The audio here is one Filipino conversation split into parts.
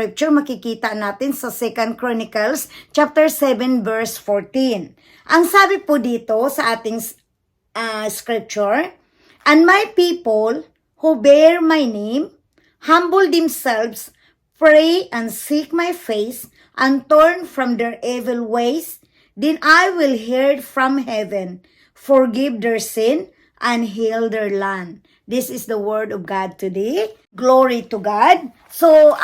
Scripture makikita natin sa 2 Chronicles chapter 7 verse 14. Ang sabi po dito sa ating scripture, "And my people who bear my name humble themselves, pray and seek my face, and turn from their evil ways, then I will hear from heaven, forgive their sin, and heal their land." This is the word of God today. Glory to God. So,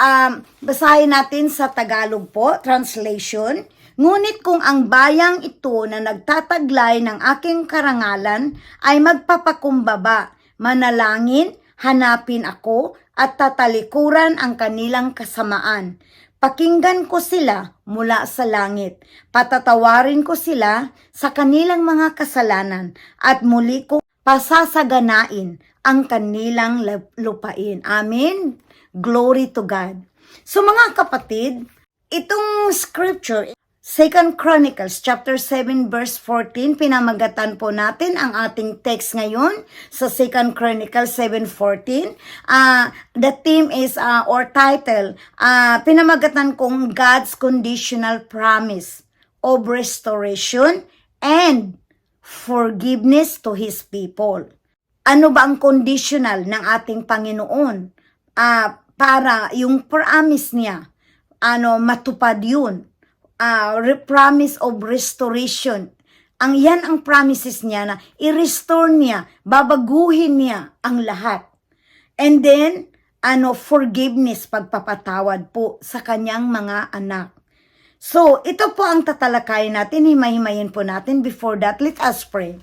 basahin natin sa Tagalog po, translation. "Ngunit kung ang bayang ito na nagtataglay ng aking karangalan ay magpapakumbaba, manalangin, hanapin ako, at tatalikuran ang kanilang kasamaan. Pakinggan ko sila mula sa langit, patatawarin ko sila sa kanilang mga kasalanan, at muli ko pasasaganain ang kanilang lupain." Amen. Glory to God. So mga kapatid, itong scripture, 2 Chronicles chapter 7 verse 14, pinamagatan po natin ang ating text ngayon sa 2 Chronicles 7:14. The theme is or title, pinamagatan kong God's conditional promise of restoration and forgiveness to His people. Ano ba ang conditional ng ating Panginoon para yung promise niya matupad yun? Promise of restoration. Yan ang promises niya na i-restore niya, babaguhin niya ang lahat. And then, forgiveness, pagpapatawad po sa kanyang mga anak. So, ito po ang tatalakayin natin, himay-himayin po natin. Before that, let us pray.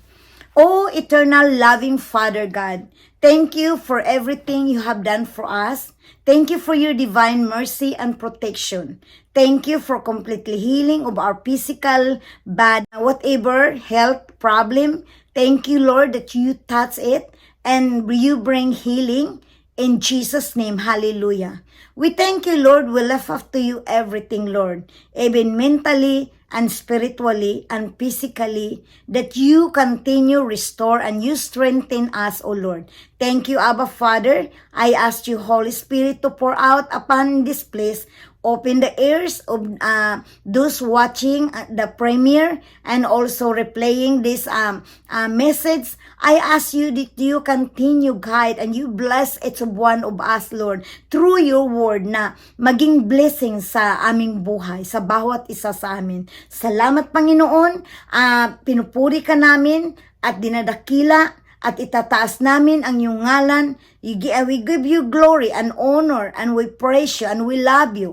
Oh, eternal loving Father God, thank you for everything you have done for us. Thank you for your divine mercy and protection. Thank you for completely healing of our physical, bad, whatever health problem. Thank you, Lord, that you touch it and you bring healing. In Jesus' name, hallelujah. We thank you, Lord. We lift up to you everything, Lord, even mentally and spiritually and physically, that you continue restore and you strengthen us, O Lord. Thank you, Abba Father. I ask you, Holy Spirit, to pour out upon this place. Open the ears of those watching the premiere and also replaying this message. I ask you that you continue guide and you bless each one of us, Lord, through your word na maging blessing sa aming buhay, sa bawat isa sa amin. Salamat, Panginoon. Pinupuri ka namin at dinadakila at itataas namin ang iyong ngalan. We give you glory and honor and we praise you and we love you.